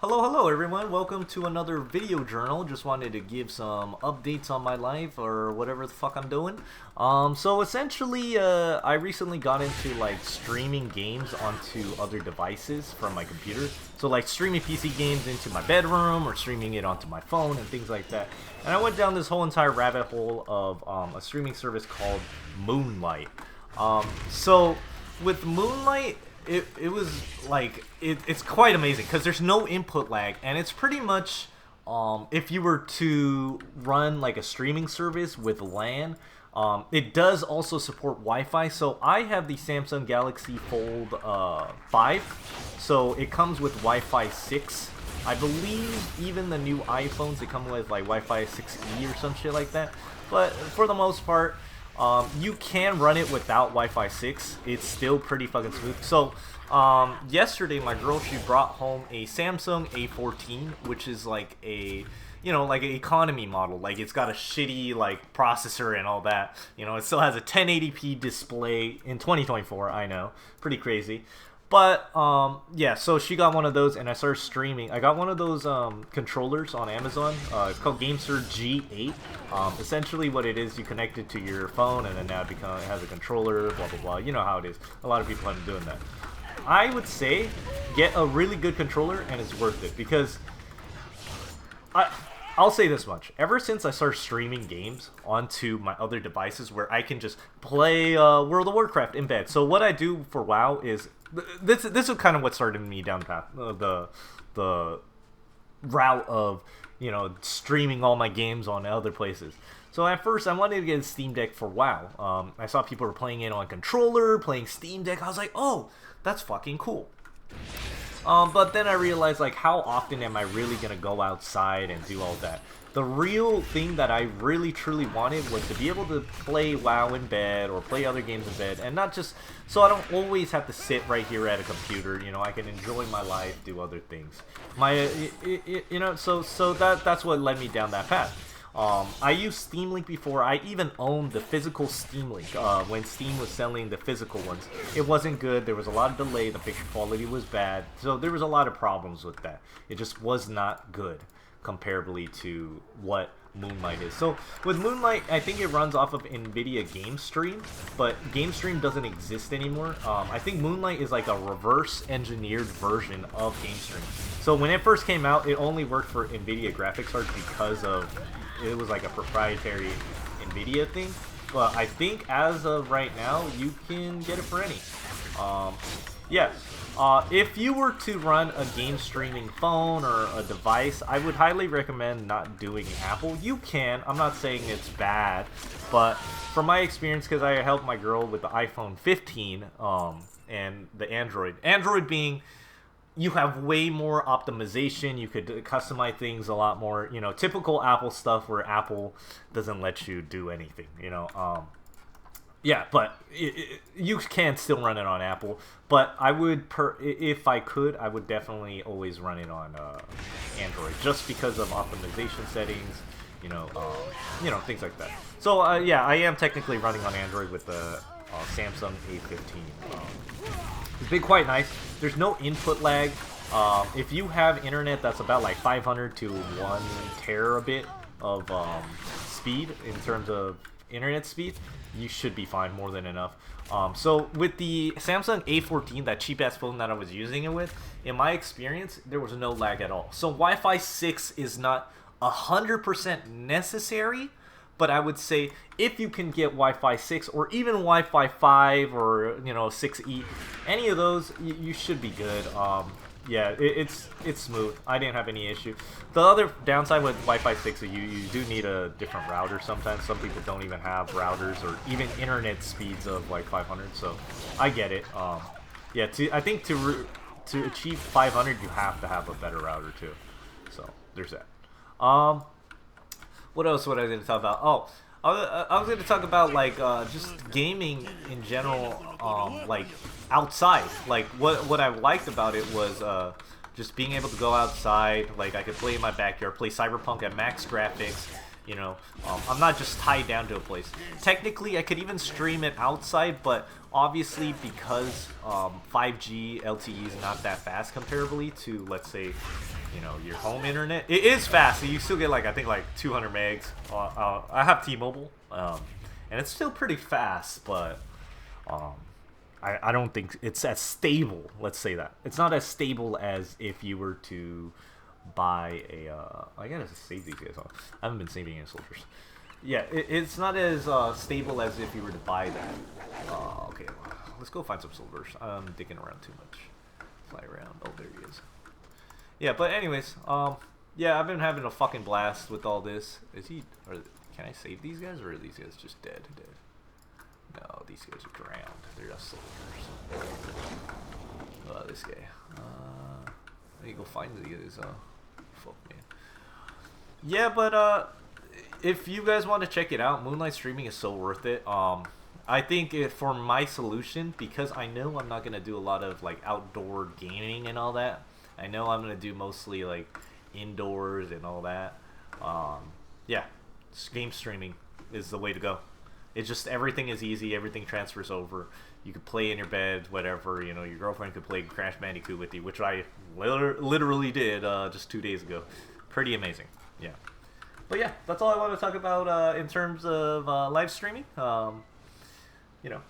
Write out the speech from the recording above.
Hello everyone. Welcome to another video journal. Just wanted to give some updates on my life or whatever the fuck I'm doing. So essentially, I recently got into like streaming games onto other devices from my computer. So like streaming PC games into my bedroom or streaming it onto my phone and things like that. And I went down this whole entire rabbit hole of a streaming service called Moonlight. So with Moonlight, it was like it's quite amazing because there's no input lag, and it's pretty much if you were to run like a streaming service with LAN, it does also support Wi-Fi. So I have the Samsung Galaxy Fold 5, so it comes with Wi-Fi 6. I believe even the new iPhones, they come with like Wi-Fi 6E or some shit like that. But for the most part, you can run it without Wi-Fi 6. It's still pretty fucking smooth. So, yesterday my girl, she brought home a Samsung A14, which is like a, like an economy model. Like it's got a shitty like processor and all that. It still has a 1080p display in 2024. I know, pretty crazy. But, yeah, so she got one of those, and I started streaming. I got one of those, controllers on Amazon. It's called GameSir G8. Essentially what it is, you connect it to your phone, and then now it has a controller, blah, blah, blah. You know how it is. A lot of people have been doing that. I would say, get a really good controller, and it's worth it, because I'll say this much. Ever since I started streaming games onto my other devices where I can just play World of Warcraft in bed. So what I do for WoW is... This is kind of what started me down the path. The route of, streaming all my games on other places. So at first, I wanted to get a Steam Deck for WoW. I saw people were playing it on controller, playing Steam Deck. I was like, oh, that's fucking cool. But then I realized, like, how often am I really going to go outside and do all that? The real thing that I really truly wanted was to be able to play WoW in bed or play other games in bed, and not just so I don't always have to sit right here at a computer. I can enjoy my life, do other things. So that's what led me down that path. I used Steam Link before. I even owned the physical Steam Link when Steam was selling the physical ones. It wasn't good. There was a lot of delay. The picture quality was bad. So there was a lot of problems with that. It just was not good comparably to what Moonlight is. So with Moonlight, I think it runs off of NVIDIA GameStream, but GameStream doesn't exist anymore. I think Moonlight is like a reverse engineered version of GameStream. So when it first came out, it only worked for NVIDIA graphics cards because of it was like a proprietary NVIDIA thing. But I think as of right now, you can get it for any. Yeah. If you were to run a game streaming phone or a device, I would highly recommend not doing Apple. You can. I'm not saying it's bad, but from my experience, because I helped my girl with the iPhone 15 and the Android. Android being, you have way more optimization. You could customize things a lot more. Typical Apple stuff where Apple doesn't let you do anything. Yeah, but you can still run it on Apple. But I would, if I could, I would definitely always run it on Android, just because of optimization settings, things like that. So yeah, I am technically running on Android with the Samsung A15. It's been quite nice. There's no input lag. If you have internet that's about like 500 to 1 terabit of speed in terms of internet speed, you should be fine, more than enough. So with the Samsung A14, that cheap ass phone that I was using it with, in my experience, there was no lag at all. So Wi-Fi 6 is not 100% necessary, but I would say if you can get Wi-Fi 6 or even Wi-Fi 5 or 6E, any of those, you should be good. Yeah, it's smooth. I didn't have any issue. The other downside with Wi-Fi 6 is you do need a different router sometimes. Some people don't even have routers or even internet speeds of like 500, so I get it. Yeah, I think to achieve 500, you have to have a better router too. So there's that. What else would I going to talk about? Oh, I was going to talk about like just gaming in general, like outside. Like what I liked about it was just being able to go outside. Like I could play in my backyard, play Cyberpunk at max graphics. I'm not just tied down to a place. Technically, I could even stream it outside, but obviously because 5G LTE is not that fast comparably to, let's say, you know, your home internet. It is fast. You still get like, I think like 200 megs. I have T-Mobile, and it's still pretty fast, but I don't think it's as stable. Let's say that it's not as stable as if you were to buy a. I gotta save these guys. I haven't been saving any soldiers. Yeah, it's not as stable as if you were to buy that. Okay, let's go find some soldiers. I'm digging around too much. Fly around. Oh, there he is. Yeah, but anyways, yeah, I've been having a fucking blast with all this. Can I save these guys, or are these guys just dead? No, these guys are drowned. They're just soldiers. This guy. Let me go find these. Fuck, man. Yeah, but if you guys want to check it out, Moonlight streaming is so worth it. I think for my solution, because I know I'm not gonna do a lot of like outdoor gaming and all that. I know I'm gonna do mostly like indoors and all that. Yeah, game streaming is the way to go. It's just everything is easy, everything transfers over. You could play in your bed, whatever. You know, your girlfriend could play Crash Bandicoot with you, which I literally did just 2 days ago. Pretty amazing, yeah. But yeah, that's all I want to talk about in terms of live streaming. You know,